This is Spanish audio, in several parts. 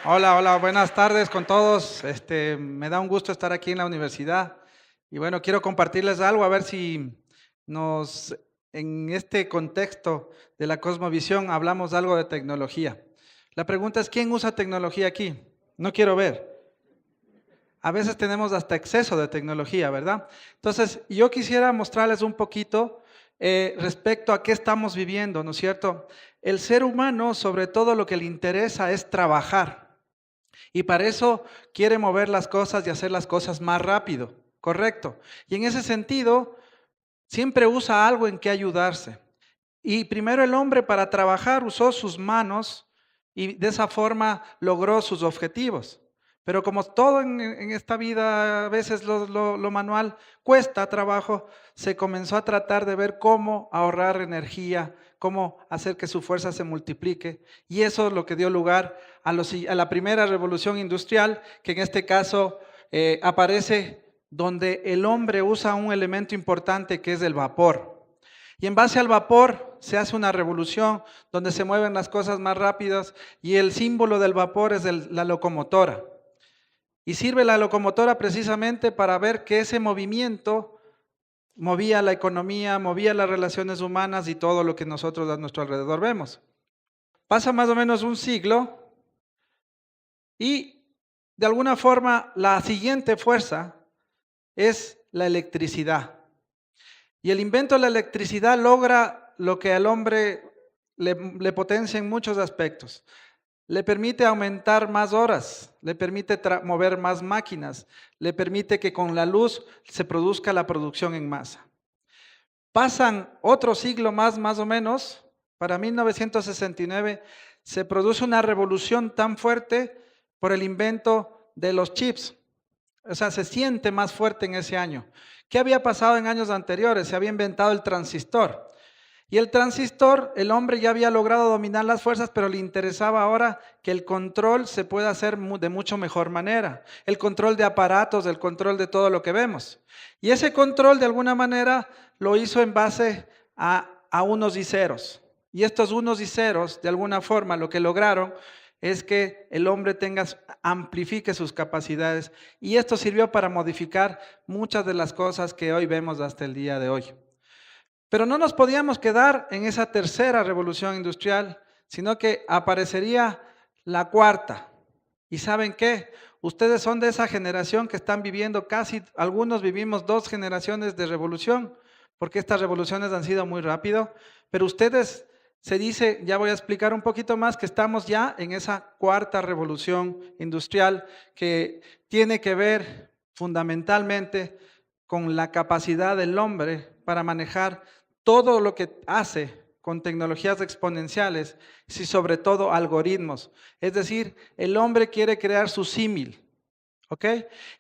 Hola, hola, buenas tardes con todos. Me da un gusto estar aquí en la universidad. Y bueno, quiero compartirles algo, a ver si nos, en este contexto de la cosmovisión, hablamos algo de tecnología. La pregunta es, ¿quién usa tecnología aquí? No quiero ver. A veces tenemos hasta exceso de tecnología, ¿verdad? Entonces, yo quisiera mostrarles un poquito respecto a qué estamos viviendo, ¿no es cierto? El ser humano, sobre todo, lo que le interesa es trabajar. Y para eso quiere mover las cosas y hacer las cosas más rápido, correcto. Y en ese sentido, siempre usa algo en que ayudarse. Y primero el hombre para trabajar usó sus manos y de esa forma logró sus objetivos. Pero como todo en esta vida, a veces lo manual cuesta trabajo, se comenzó a tratar de ver cómo ahorrar energía, cómo hacer que su fuerza se multiplique. Y eso es lo que dio lugar a la primera revolución industrial, que en este caso aparece donde el hombre usa un elemento importante que es el vapor. Y en base al vapor se hace una revolución donde se mueven las cosas más rápidas y el símbolo del vapor es la locomotora. Y sirve la locomotora precisamente para ver que ese movimiento movía la economía, movía las relaciones humanas y todo lo que nosotros a nuestro alrededor vemos. Pasa más o menos un siglo y de alguna forma la siguiente fuerza es la electricidad. Y el invento de la electricidad logra lo que al hombre le potencia en muchos aspectos. Le permite aumentar más horas, le permite mover más máquinas, le permite que con la luz se produzca la producción en masa. Pasan otro siglo más o menos, para 1969 se produce una revolución tan fuerte por el invento de los chips. O sea, se siente más fuerte en ese año. ¿Qué había pasado en años anteriores? Se había inventado el transistor. Y el transistor, el hombre ya había logrado dominar las fuerzas, pero le interesaba ahora que el control se pueda hacer de mucho mejor manera. El control de aparatos, el control de todo lo que vemos. Y ese control, de alguna manera, lo hizo en base a unos y ceros. Y estos unos y ceros, de alguna forma, lo que lograron es que el hombre amplifique sus capacidades. Y esto sirvió para modificar muchas de las cosas que hoy vemos hasta el día de hoy. Pero no nos podíamos quedar en esa tercera revolución industrial, sino que aparecería la cuarta. ¿Y saben qué? Ustedes son de esa generación que están viviendo algunos vivimos 2 generaciones de revolución, porque estas revoluciones han sido muy rápido, pero ustedes se dice, ya voy a explicar un poquito más, que estamos ya en esa cuarta revolución industrial que tiene que ver fundamentalmente con la capacidad del hombre para manejar todo lo que hace con tecnologías exponenciales y sobre todo algoritmos. Es decir, el hombre quiere crear su símil, ¿ok?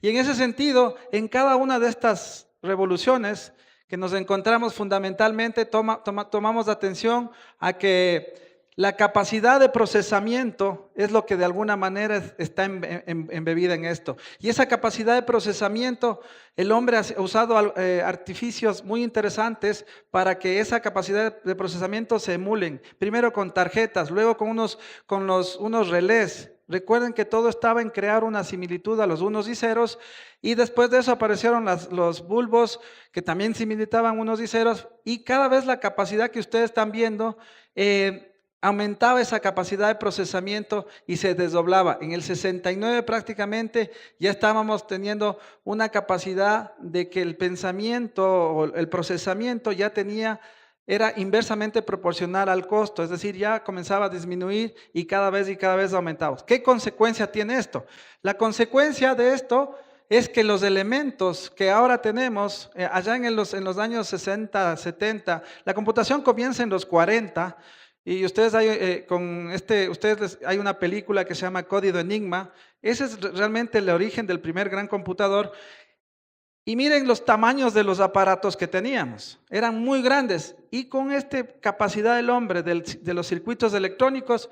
Y en ese sentido, en cada una de estas revoluciones que nos encontramos fundamentalmente, tomamos atención a que la capacidad de procesamiento es lo que de alguna manera está embebida en esto. Y esa capacidad de procesamiento, el hombre ha usado artificios muy interesantes para que esa capacidad de procesamiento se emulen. Primero con tarjetas, luego con unos relés. Recuerden que todo estaba en crear una similitud a los unos y ceros y después de eso aparecieron los bulbos que también similitaban unos y ceros y cada vez la capacidad que ustedes están viendo aumentaba esa capacidad de procesamiento y se desdoblaba. En el 69 prácticamente ya estábamos teniendo una capacidad de que el pensamiento o el procesamiento era inversamente proporcional al costo, es decir, ya comenzaba a disminuir y cada vez aumentaba. ¿Qué consecuencia tiene esto? La consecuencia de esto es que los elementos que ahora tenemos, allá en los años 60, 70, la computación comienza en los 40, y ustedes hay una película que se llama Código Enigma. Ese es realmente el origen del primer gran computador. Y miren los tamaños de los aparatos que teníamos. Eran muy grandes. Y con esta capacidad del hombre, de los circuitos electrónicos,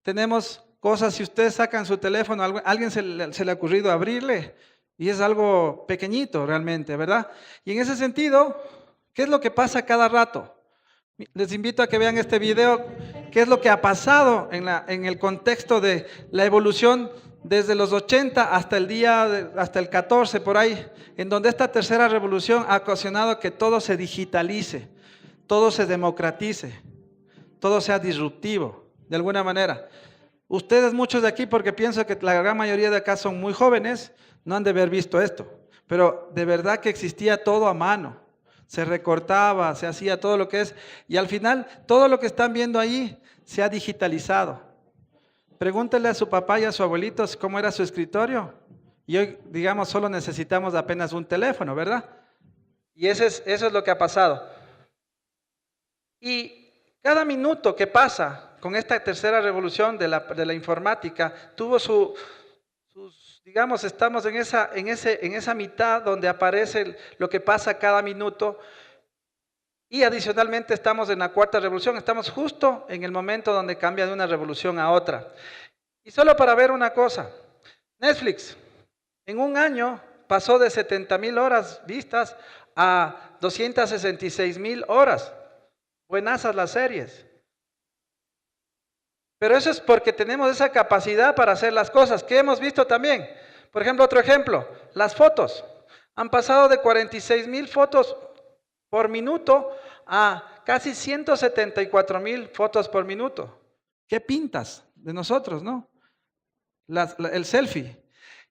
tenemos cosas, si ustedes sacan su teléfono, a alguien se le ha ocurrido abrirle. Y es algo pequeñito realmente, ¿verdad? Y en ese sentido, ¿qué es lo que pasa cada rato? Les invito a que vean este video. qué es lo que ha pasado en el contexto de la evolución desde los 80 hasta hasta el 14 por ahí, en donde esta tercera revolución ha ocasionado que todo se digitalice, todo se democratice, todo sea disruptivo, de alguna manera. Ustedes, muchos de aquí, porque pienso que la gran mayoría de acá son muy jóvenes, no han de haber visto esto, pero de verdad que existía todo a mano, se recortaba, se hacía todo lo que es, y al final todo lo que están viendo ahí se ha digitalizado. Pregúntenle a su papá y a su abuelito cómo era su escritorio, y hoy, digamos, solo necesitamos apenas un teléfono, ¿verdad? Y eso es lo que ha pasado. Y cada minuto que pasa con esta tercera revolución de la informática, tuvo digamos, estamos en esa mitad donde aparece lo que pasa cada minuto, y adicionalmente estamos en la cuarta revolución, estamos justo en el momento donde cambia de una revolución a otra. Y solo para ver una cosa, Netflix en un año pasó de 70,000 horas vistas a 266,000 horas. Buenasas las series. Pero eso es porque tenemos esa capacidad para hacer las cosas. ¿Qué hemos visto también? Por ejemplo, otro ejemplo, las fotos. Han pasado de 46,000 fotos por minuto a casi 174,000 fotos por minuto. ¿Qué pintas de nosotros, no? El selfie.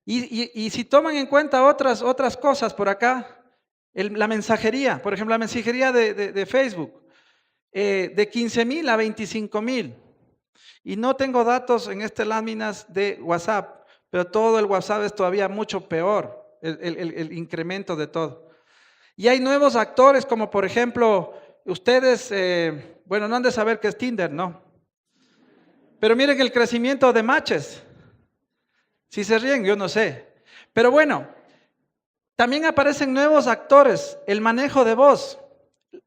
Y si toman en cuenta otras cosas por acá, la mensajería, por ejemplo, la mensajería de Facebook, de 15,000 a 25,000. Y no tengo datos en estas láminas de WhatsApp, pero todo el WhatsApp es todavía mucho peor, el incremento de todo. Y hay nuevos actores como por ejemplo, ustedes, bueno, no han de saber qué es Tinder, ¿no? Pero miren el crecimiento de matches. Si se ríen, yo no sé. Pero bueno, también aparecen nuevos actores, el manejo de voz.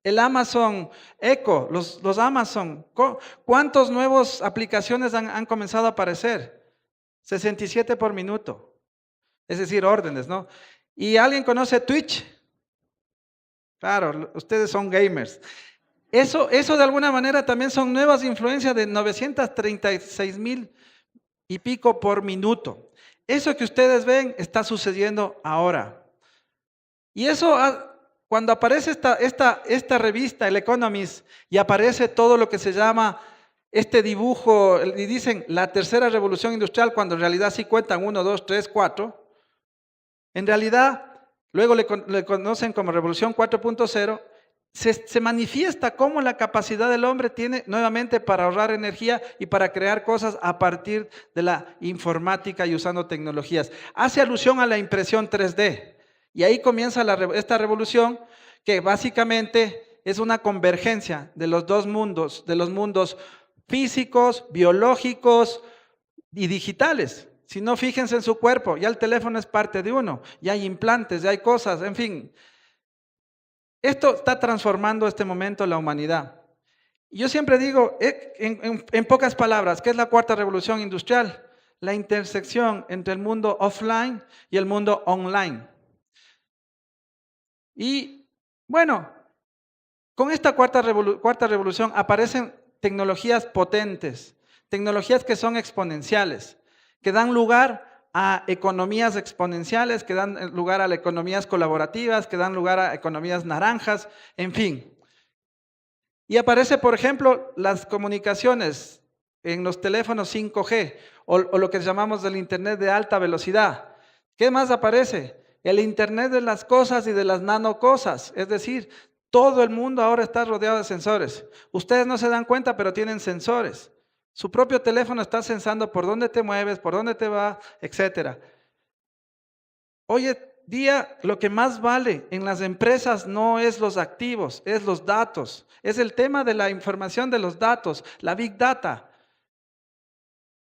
El Amazon Echo, los Amazon, ¿cuántas nuevas aplicaciones han comenzado a aparecer? 67 por minuto, es decir, órdenes, ¿no? ¿Y alguien conoce Twitch? Claro, ustedes son gamers. Eso de alguna manera también son nuevas influencias de 936,000 y pico por minuto. Eso que ustedes ven está sucediendo ahora. Y eso cuando aparece esta revista, el Economist, y aparece todo lo que se llama este dibujo, y dicen la tercera revolución industrial, cuando en realidad sí cuentan 1, 2, 3, 4, en realidad, luego le conocen como revolución 4.0, se manifiesta cómo la capacidad del hombre tiene nuevamente para ahorrar energía y para crear cosas a partir de la informática y usando tecnologías. Hace alusión a la impresión 3D. Y ahí comienza esta revolución que básicamente es una convergencia de los dos mundos, de los mundos físicos, biológicos y digitales. Si no, fíjense en su cuerpo, ya el teléfono es parte de uno, ya hay implantes, ya hay cosas, en fin. Esto está transformando este momento la humanidad. Yo siempre digo, en pocas palabras, ¿qué es la cuarta revolución industrial? La intersección entre el mundo offline y el mundo online. Y bueno, con esta cuarta revolución aparecen tecnologías potentes, tecnologías que son exponenciales, que dan lugar a economías exponenciales, que dan lugar a economías colaborativas, que dan lugar a economías naranjas, en fin. Y aparece, por ejemplo, las comunicaciones en los teléfonos 5G o lo que llamamos del Internet de alta velocidad. ¿Qué más aparece? El Internet de las cosas y de las nanocosas, es decir, todo el mundo ahora está rodeado de sensores. Ustedes no se dan cuenta, pero tienen sensores. Su propio teléfono está sensando por dónde te mueves, por dónde te va, etc. Hoy en día lo que más vale en las empresas no es los activos, es los datos. Es el tema de la información de los datos, la Big Data.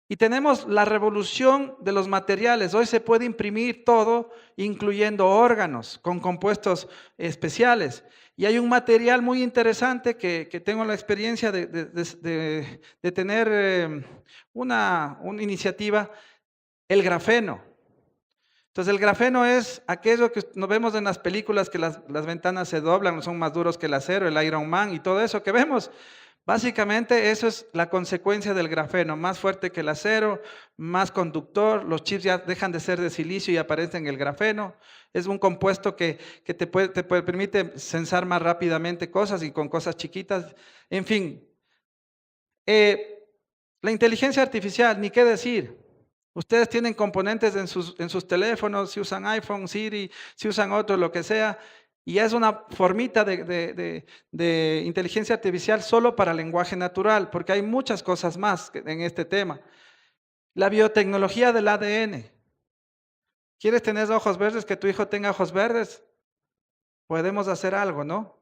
Y tenemos la revolución de los materiales. Hoy se puede imprimir todo, incluyendo órganos con compuestos especiales. Y hay un material muy interesante que tengo la experiencia de tener una iniciativa, el grafeno. Entonces el grafeno es aquello que nos vemos en las películas que las ventanas se doblan, son más duros que el acero, el Iron Man y todo eso que vemos. Básicamente eso es la consecuencia del grafeno, más fuerte que el acero, más conductor, los chips ya dejan de ser de silicio y aparecen en el grafeno. Es un compuesto que permite sensar más rápidamente cosas y con cosas chiquitas. En fin, la inteligencia artificial, ni qué decir. Ustedes tienen componentes en sus teléfonos, si usan iPhone, Siri, si usan otro, lo que sea, y es una formita de inteligencia artificial solo para lenguaje natural, porque hay muchas cosas más en este tema. La biotecnología del ADN. ¿Quieres tener ojos verdes, que tu hijo tenga ojos verdes? Podemos hacer algo, ¿no?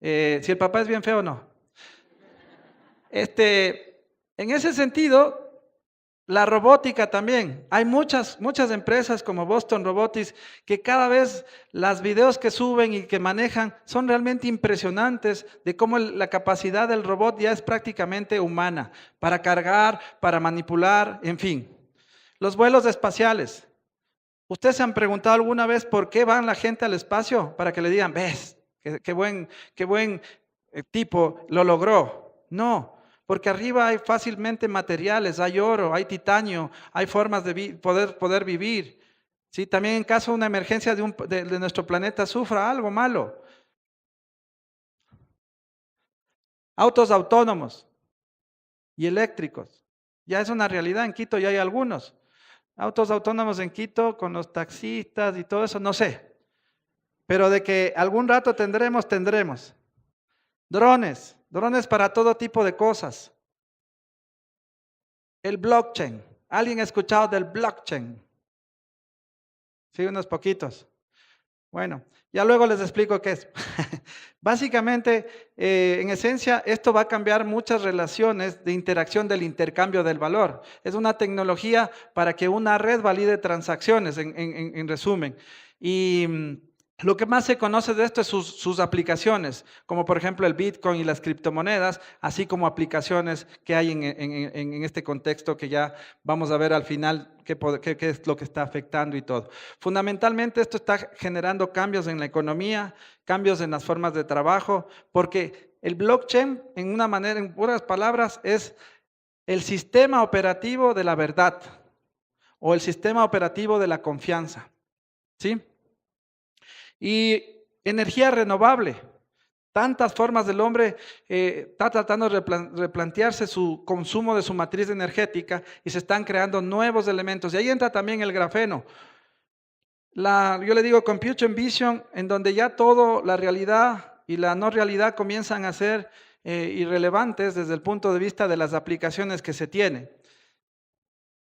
Si el papá es bien feo, no. En ese sentido, la robótica también. Hay muchas empresas como Boston Robotics que cada vez los videos que suben y que manejan son realmente impresionantes de cómo la capacidad del robot ya es prácticamente humana para cargar, para manipular, en fin. Los vuelos espaciales. ¿Ustedes se han preguntado alguna vez por qué van la gente al espacio? Para que le digan, ves, qué buen tipo lo logró. No. Porque arriba hay fácilmente materiales, hay oro, hay titanio, hay formas de poder vivir. ¿Sí? También en caso de una emergencia de nuestro planeta sufra algo malo. Autos autónomos y eléctricos. Ya es una realidad, en Quito ya hay algunos. Autos autónomos en Quito con los taxistas y todo eso, no sé. Pero de que algún rato tendremos. Drones para todo tipo de cosas. El blockchain. ¿Alguien ha escuchado del blockchain? Sí, unos poquitos. Bueno, ya luego les explico qué es. Básicamente, en esencia, esto va a cambiar muchas relaciones de interacción del intercambio del valor. Es una tecnología para que una red valide transacciones, en resumen. Y lo que más se conoce de esto es sus aplicaciones, como por ejemplo el Bitcoin y las criptomonedas, así como aplicaciones que hay en este contexto que ya vamos a ver al final qué es lo que está afectando y todo. Fundamentalmente esto está generando cambios en la economía, cambios en las formas de trabajo, porque el blockchain, en puras palabras, es el sistema operativo de la verdad o el sistema operativo de la confianza, ¿sí? Y energía renovable. Tantas formas del hombre está tratando de replantearse su consumo de su matriz energética y se están creando nuevos elementos. Y ahí entra también el grafeno. Yo le digo Computer Vision, en donde ya todo, la realidad y la no realidad comienzan a ser irrelevantes desde el punto de vista de las aplicaciones que se tienen.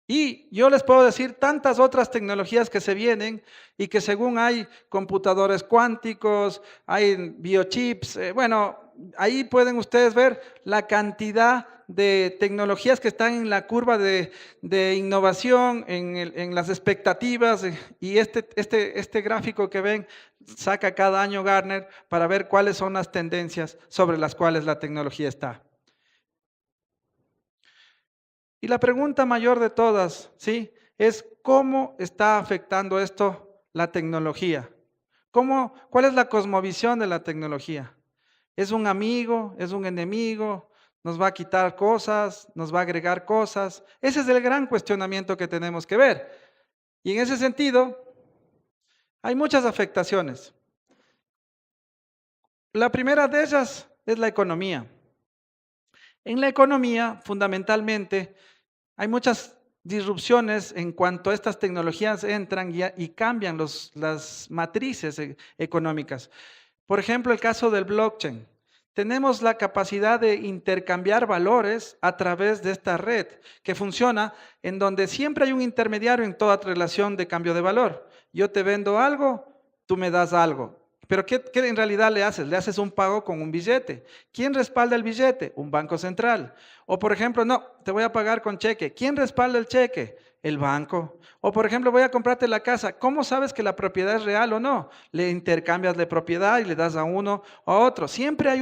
Y yo les puedo decir tantas otras tecnologías que se vienen y que según hay computadores cuánticos, hay biochips, bueno, ahí pueden ustedes ver la cantidad de tecnologías que están en la curva de innovación, en las expectativas, y este gráfico que ven saca cada año Gartner para ver cuáles son las tendencias sobre las cuales la tecnología está. Y la pregunta mayor de todas, ¿sí? Es ¿cómo está afectando esto la tecnología? ¿Cuál es la cosmovisión de la tecnología? ¿Es un amigo? ¿Es un enemigo? ¿Nos va a quitar cosas? ¿Nos va a agregar cosas? Ese es el gran cuestionamiento que tenemos que ver. Y en ese sentido, hay muchas afectaciones. La primera de ellas es la economía. En la economía, fundamentalmente, hay muchas disrupciones en cuanto a estas tecnologías entran y cambian las matrices económicas. Por ejemplo, el caso del blockchain. Tenemos la capacidad de intercambiar valores a través de esta red que funciona en donde siempre hay un intermediario en toda relación de cambio de valor. Yo te vendo algo, tú me das algo. Pero ¿qué en realidad le haces? Le haces un pago con un billete. ¿Quién respalda el billete? Un banco central. O por ejemplo, no, te voy a pagar con cheque. ¿Quién respalda el cheque? El banco. O por ejemplo, voy a comprarte la casa. ¿Cómo sabes que la propiedad es real o no? Le intercambias de propiedad y le das a uno o a otro. Siempre hay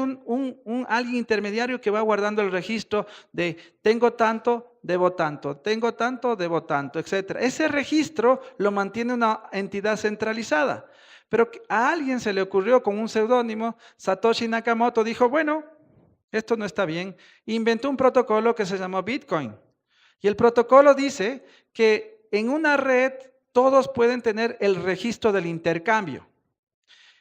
alguien intermediario que va guardando el registro de tengo tanto, debo tanto, tengo tanto, debo tanto, etc. Ese registro lo mantiene una entidad centralizada. Pero a alguien se le ocurrió con un seudónimo, Satoshi Nakamoto dijo, bueno, Esto no está bien. Inventó un protocolo que se llamó Bitcoin. Y el protocolo dice que en una red todos pueden tener el registro del intercambio.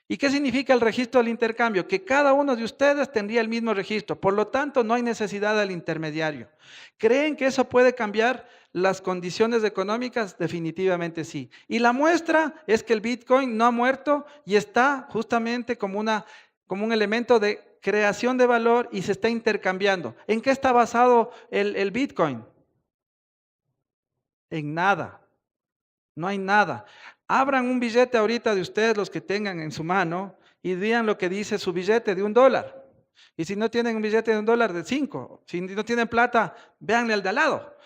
¿Y qué significa el registro del intercambio? Que cada uno de ustedes tendría el mismo registro, por lo tanto no hay necesidad del intermediario. ¿Creen que eso puede cambiar las condiciones económicas? Definitivamente sí. Y la muestra es que el Bitcoin no ha muerto y está justamente como un elemento de creación de valor y se está intercambiando. ¿En qué está basado el Bitcoin? En nada. No hay nada. Abran un billete ahorita de ustedes, los que tengan en su mano, y vean lo que dice su billete de $1. Y si no tienen un billete de $1, de 5. Si no tienen plata, véanle al de al lado.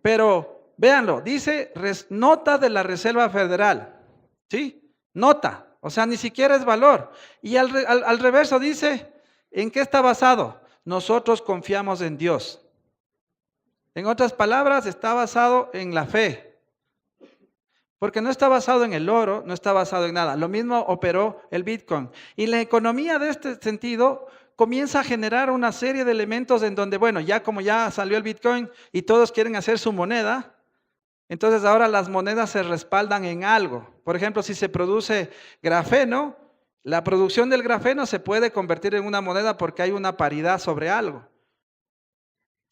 Pero véanlo, dice nota de la Reserva Federal. ¿Sí? Nota. O sea, ni siquiera es valor. Y al reverso dice, ¿en qué está basado? Nosotros confiamos en Dios. En otras palabras, está basado en la fe. Porque no está basado en el oro, no está basado en nada. Lo mismo operó el Bitcoin. Y la economía de este sentido comienza a generar una serie de elementos en donde, bueno, ya como ya salió el Bitcoin y todos quieren hacer su moneda, entonces ahora las monedas se respaldan en algo. Por ejemplo, si se produce grafeno, la producción del grafeno se puede convertir en una moneda porque hay una paridad sobre algo.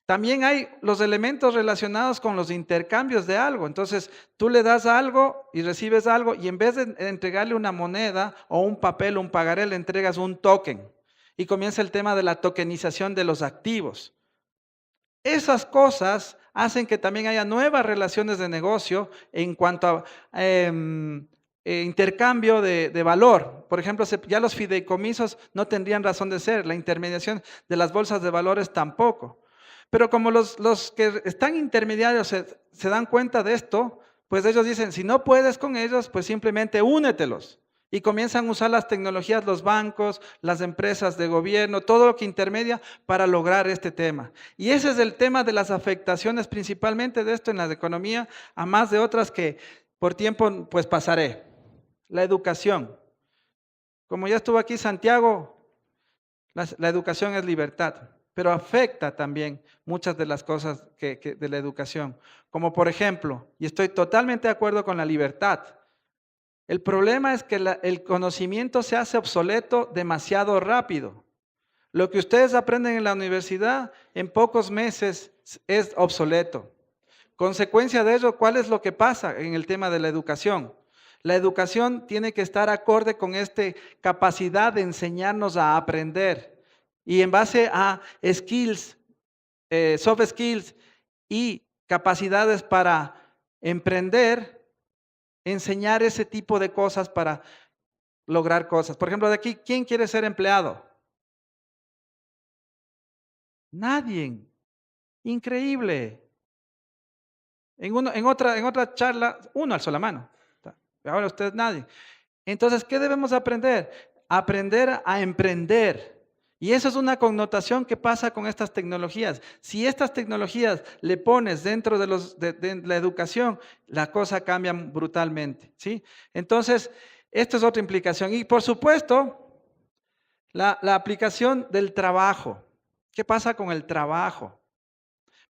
También hay los elementos relacionados con los intercambios de algo. Entonces, tú le das algo y recibes algo y en vez de entregarle una moneda o un papel o un pagaré, le entregas un token. Y comienza el tema de la tokenización de los activos. Esas cosas hacen que también haya nuevas relaciones de negocio en cuanto a intercambio de valor. Por ejemplo, ya los fideicomisos no tendrían razón de ser, la intermediación de las bolsas de valores tampoco. Pero como los que están intermediarios se dan cuenta de esto, pues ellos dicen, si no puedes con ellos, pues simplemente únetelos. Y comienzan a usar las tecnologías, los bancos, las empresas de gobierno, todo lo que intermedia para lograr este tema. Y ese es el tema de las afectaciones principalmente de esto en la economía, a más de otras que por tiempo pues pasaré. La educación. Como ya estuvo aquí Santiago, la educación es libertad, pero afecta también muchas de las cosas de la educación. Como por ejemplo, y estoy totalmente de acuerdo con la libertad, el problema es que el conocimiento se hace obsoleto demasiado rápido. Lo que ustedes aprenden en la universidad en pocos meses es obsoleto. Consecuencia de ello, ¿cuál es lo que pasa en el tema de la educación? La educación tiene que estar acorde con esta capacidad de enseñarnos a aprender y en base a skills, soft skills y capacidades para emprender, enseñar ese tipo de cosas para lograr cosas. Por ejemplo, de aquí, ¿quién quiere ser empleado? Nadie. Increíble. En otra charla, uno alzó la mano. Ahora usted nadie. Entonces, ¿qué debemos aprender? Aprender a emprender. Y eso es una connotación que pasa con estas tecnologías. Si estas tecnologías le pones dentro de la educación, la cosa cambia brutalmente, ¿sí? Entonces, esto es otra implicación. Y por supuesto, la aplicación del trabajo. ¿Qué pasa con el trabajo?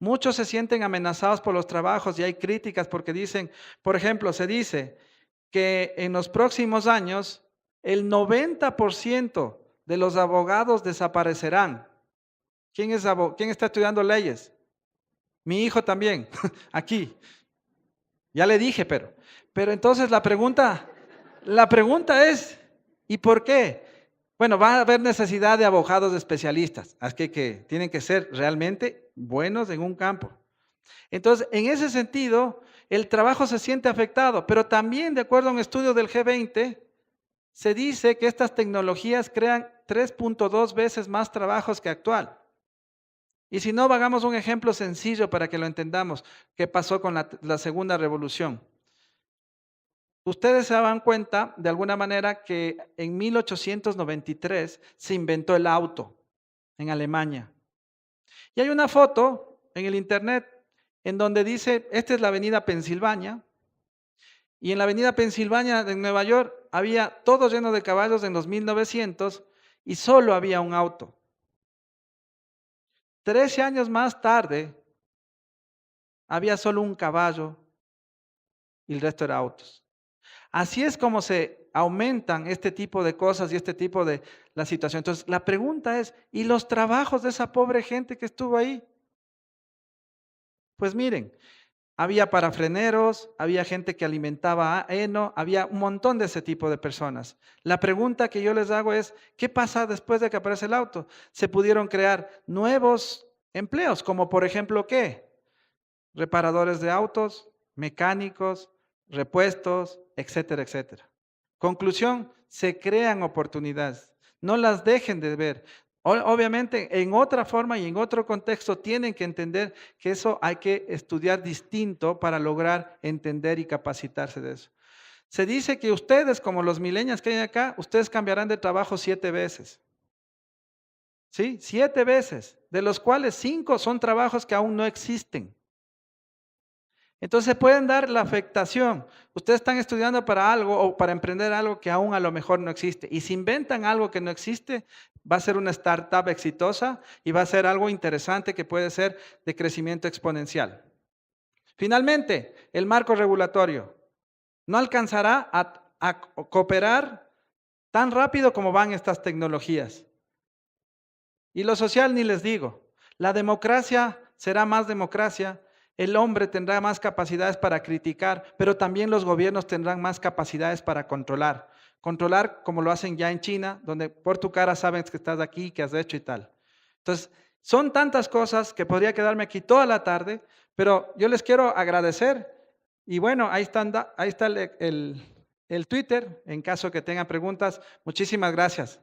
Muchos se sienten amenazados por los trabajos y hay críticas porque dicen, por ejemplo, se dice que en los próximos años el 90% de los abogados desaparecerán. ¿Quién está estudiando leyes? Mi hijo también, aquí. Ya le dije, pero entonces la pregunta es, ¿y por qué? Bueno, va a haber necesidad de abogados especialistas, así que tienen que ser realmente buenos en un campo. Entonces, en ese sentido, el trabajo se siente afectado, pero también, de acuerdo a un estudio del G20, se dice que estas tecnologías crean 3.2 veces más trabajos que actual. Y si no, hagamos un ejemplo sencillo para que lo entendamos, qué pasó con la segunda revolución. Ustedes se dan cuenta, de alguna manera, que en 1893 se inventó el auto en Alemania. Y hay una foto en el internet en donde dice, esta es la avenida Pensilvania, y en la avenida Pensilvania de Nueva York había todo lleno de caballos en los 1900 y solo había un auto. 13 años más tarde, había solo un caballo y el resto era autos. Así es como se aumentan este tipo de cosas y este tipo de la situación. Entonces, la pregunta es, ¿y los trabajos de esa pobre gente que estuvo ahí? Pues miren, había parafreneros, había gente que alimentaba heno, había un montón de ese tipo de personas. La pregunta que yo les hago es, ¿qué pasa después de que aparece el auto? Se pudieron crear nuevos empleos, como por ejemplo, ¿qué? Reparadores de autos, mecánicos, repuestos, etcétera, etcétera. Conclusión, se crean oportunidades. No las dejen de ver. Obviamente, en otra forma y en otro contexto, tienen que entender que eso hay que estudiar distinto para lograr entender y capacitarse de eso. Se dice que ustedes, como los millennials que hay acá, ustedes cambiarán de trabajo 7 veces. ¿Sí? 7 veces, de los cuales 5 son trabajos que aún no existen. Entonces pueden dar la afectación. Ustedes están estudiando para algo o para emprender algo que aún a lo mejor no existe. Y si inventan algo que no existe, va a ser una startup exitosa y va a ser algo interesante que puede ser de crecimiento exponencial. Finalmente, el marco regulatorio no alcanzará a cooperar tan rápido como van estas tecnologías. Y lo social ni les digo. La democracia será más democracia. El hombre tendrá más capacidades para criticar, pero también los gobiernos tendrán más capacidades para controlar. Controlar como lo hacen ya en China, donde por tu cara saben que estás aquí, que has hecho y tal. Entonces, son tantas cosas que podría quedarme aquí toda la tarde, pero yo les quiero agradecer. Y bueno, ahí está el Twitter, en caso que tengan preguntas. Muchísimas gracias.